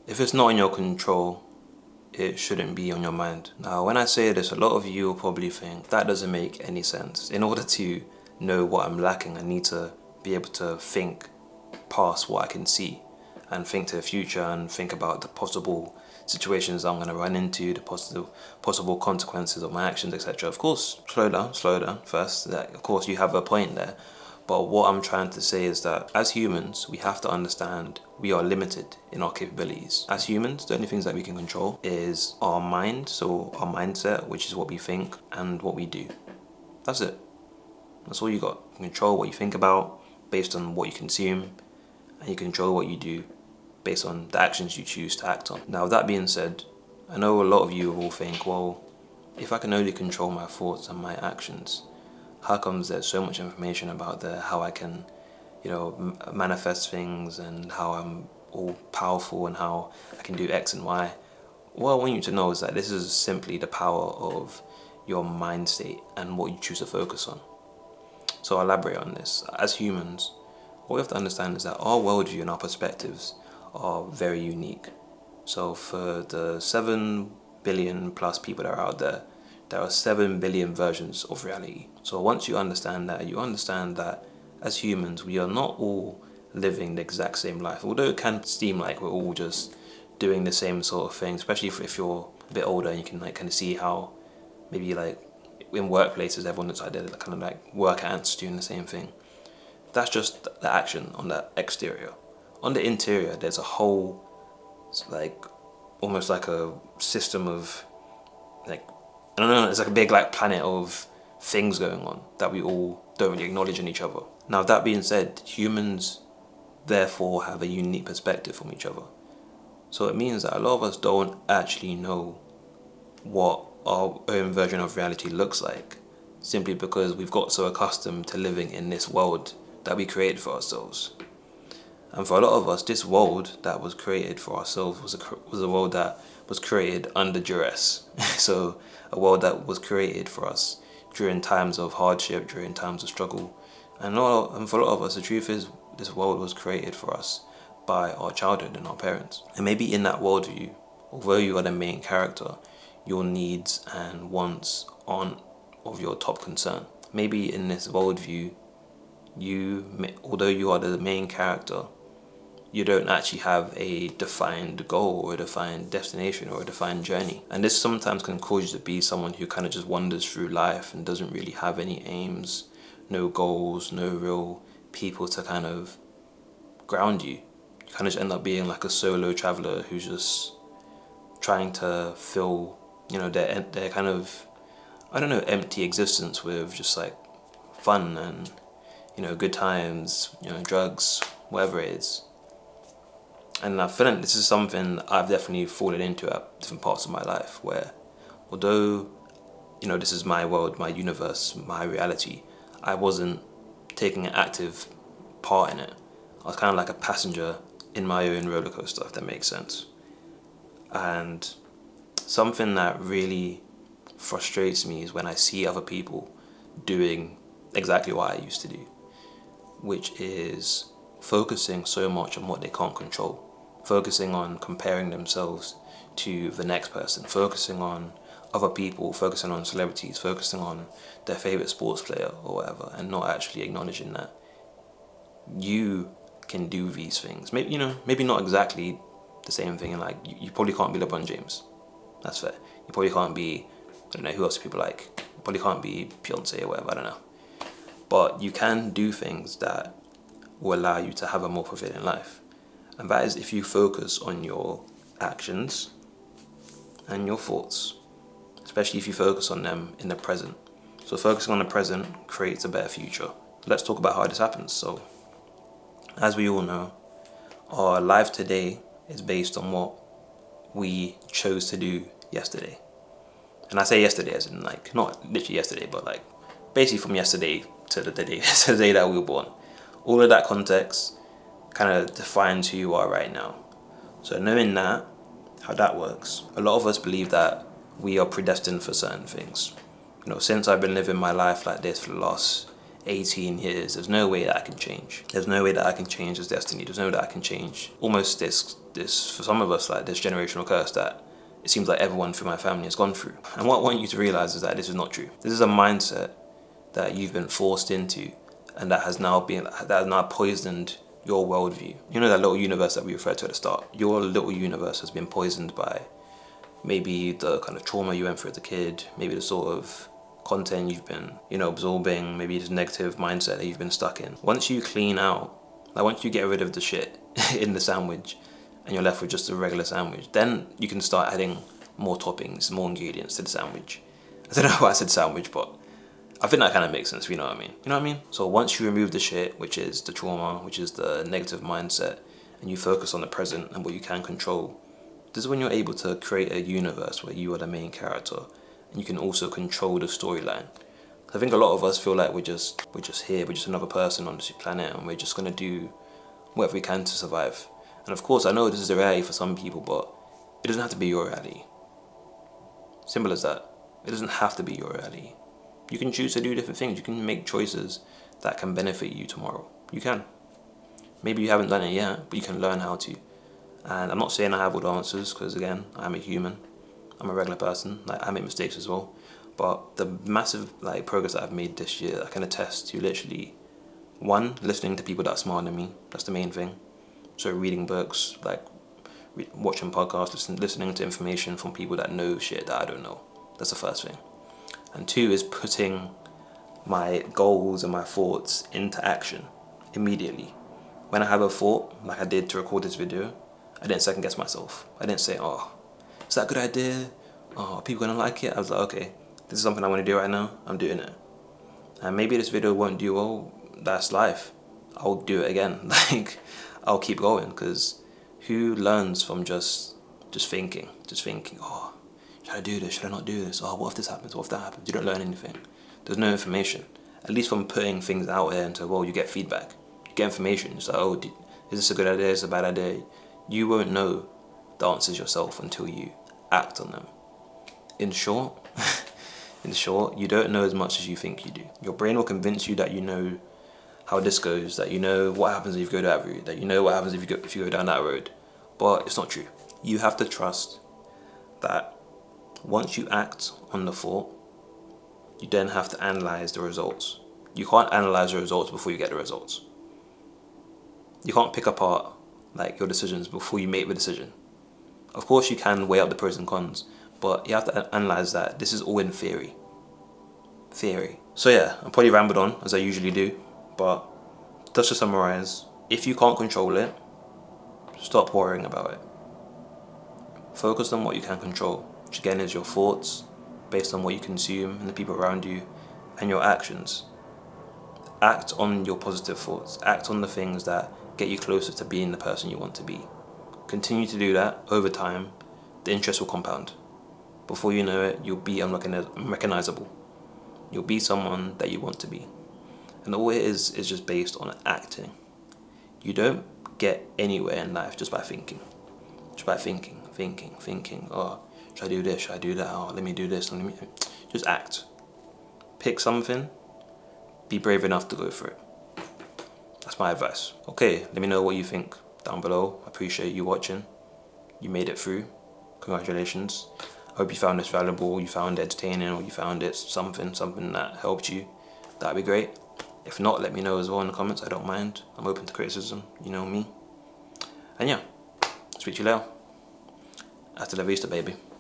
If it's not in your control, it shouldn't be on your mind. Now, when I say this, a lot of you will probably think that doesn't make any sense. In order to know what I'm lacking, I need to be able to think past what I can see and think to the future and think about the possible situations I'm going to run into, the possible consequences of my actions, etc. Of course, slow down first. Of course, you have a point there. But what I'm trying to say is that as humans, we have to understand we are limited in our capabilities. As humans, the only things that we can control is our mind, so our mindset, which is what we think and what we do. That's it. That's all you got. You control what you think about based on what you consume, and you control what you do based on the actions you choose to act on. Now, with that being said, I know a lot of you will think, well, if I can only control my thoughts and my actions, how comes there's so much information about how I can, manifest things and how I'm all powerful and how I can do X and Y? What I want you to know is that this is simply the power of your mind state and what you choose to focus on. So I'll elaborate on this. As humans, what we have to understand is that our worldview and our perspectives are very unique. So for the 7 billion plus people that are out there, there are 7 billion versions of reality. So once you understand that as humans, we are not all living the exact same life. Although it can seem like we're all just doing the same sort of thing, especially if you're a bit older and you can kind of see how maybe in workplaces everyone looks like they're kind of like work ants doing the same thing. That's just the action on the exterior. On the interior, there's a whole almost like a system of I don't know, it's like a big planet of things going on that we all don't really acknowledge in each other. Now, that being said, humans therefore have a unique perspective from each other. So it means that a lot of us don't actually know what our own version of reality looks like, simply because we've got so accustomed to living in this world that we created for ourselves. And for a lot of us, this world that was created for ourselves was a world that was created under duress. So a world that was created for us during times of hardship, during times of struggle. And for a lot of us, the truth is this world was created for us by our childhood and our parents. And maybe in that worldview, although you are the main character, your needs and wants aren't of your top concern. Maybe in this worldview, although you are the main character, you don't actually have a defined goal or a defined destination or a defined journey. And this sometimes can cause you to be someone who kind of just wanders through life and doesn't really have any aims, no goals, no real people to kind of ground you. You kind of just end up being like a solo traveler who's just trying to fill, their kind of, empty existence with just fun and, good times, drugs, whatever it is. And I feel like this is something I've definitely fallen into at different parts of my life where, although, this is my world, my universe, my reality, I wasn't taking an active part in it. I was kind of like a passenger in my own roller coaster, if that makes sense. And something that really frustrates me is when I see other people doing exactly what I used to do, which is focusing so much on what they can't control, focusing on comparing themselves to the next person, focusing on other people, focusing on celebrities, focusing on their favorite sports player or whatever, and not actually acknowledging that you can do these things. Maybe not exactly the same thing, and you probably can't be LeBron James. That's fair. You probably can't be, I don't know, who else do people like? You probably can't be Beyonce or whatever, I don't know. But you can do things that will allow you to have a more fulfilling life. And that is if you focus on your actions and your thoughts, especially if you focus on them in the present. So focusing on the present creates a better future. Let's talk about how this happens. So, as we all know, our life today is based on what we chose to do yesterday. And I say yesterday as in not literally yesterday, but basically from yesterday to the day that we were born. All of that context kind of defines who you are right now. So knowing that, how that works, a lot of us believe that we are predestined for certain things. Since I've been living my life like this for the last 18 years, there's no way that I can change. There's no way that I can change this destiny. There's no way that I can change almost this for some of us, like this generational curse that it seems like everyone through my family has gone through. And what I want you to realize is that this is not true. This is a mindset that you've been forced into, and that has now poisoned your worldview. You know that little universe that we referred to at the start? Your little universe has been poisoned by maybe the kind of trauma you went through as a kid, maybe the sort of content you've been, absorbing, maybe this negative mindset that you've been stuck in. Once you clean out, like once you get rid of the shit in the sandwich and you're left with just a regular sandwich, then you can start adding more toppings, more ingredients to the sandwich. I don't know why I said sandwich, but I think that kind of makes sense, you know what I mean? You know what I mean? So once you remove the shit, which is the trauma, which is the negative mindset, and you focus on the present and what you can control, this is when you're able to create a universe where you are the main character and you can also control the storyline. I think a lot of us feel like we're just here, we're just another person on this planet, and we're just gonna do whatever we can to survive. And of course, I know this is a reality for some people, but it doesn't have to be your reality. Simple as that. It doesn't have to be your reality. You can choose to do different things. You can make choices that can benefit you tomorrow. You can. Maybe you haven't done it yet, but you can learn how to. And I'm not saying I have all the answers, because again, I'm a human. I'm a regular person. Like, I make mistakes as well. But the massive progress that I've made this year, I can attest to literally, one, listening to people that are smarter than me. That's the main thing. So reading books, watching podcasts, listening to information from people that know shit that I don't know. That's the first thing. And two is putting my goals and my thoughts into action immediately. When I have a thought, like I did to record this video, I didn't second guess myself. I didn't say, oh, is that a good idea? Oh, are people gonna like it? I was like, okay, this is something I want to do right now. I'm doing it. And maybe this video won't do well. That's life. I'll do it again. I'll keep going, because who learns from just thinking? Just thinking, oh, should I do this? Should I not do this? Oh, what if this happens? What if that happens? You don't learn anything. There's no information. At least from putting things out there into, well, you get feedback. You get information. It's like, oh, is this a good idea? Is this a bad idea? You won't know the answers yourself until you act on them. In short, you don't know as much as you think you do. Your brain will convince you that you know how this goes, that you know what happens if you go that route, that you know what happens if you go down that road. But it's not true. You have to trust that once you act on the thought, you then have to analyze the results. You can't analyze the results before you get the results. You can't pick apart your decisions before you make the decision. Of course you can weigh up the pros and cons, but you have to analyze that this is all in theory. So yeah, I probably rambled on as I usually do, but just to summarize, if you can't control it, stop worrying about it. Focus on what you can control, which again is your thoughts, based on what you consume and the people around you, and your actions. Act on your positive thoughts. Act on the things that get you closer to being the person you want to be. Continue to do that over time. The interest will compound. Before you know it, you'll be unrecognizable. You'll be someone that you want to be. And all it is just based on acting. You don't get anywhere in life just by thinking. Just by thinking. Oh, should I do this? Should I do that? Oh, let me do this. Just act. Pick something. Be brave enough to go for it. That's my advice. Okay, let me know what you think down below. I appreciate you watching. You made it through. Congratulations. I hope you found this valuable, you found it entertaining, or you found it something that helped you. That'd be great. If not, let me know as well in the comments. I don't mind. I'm open to criticism. You know me. And yeah, speak to you later. Hasta la vista, baby.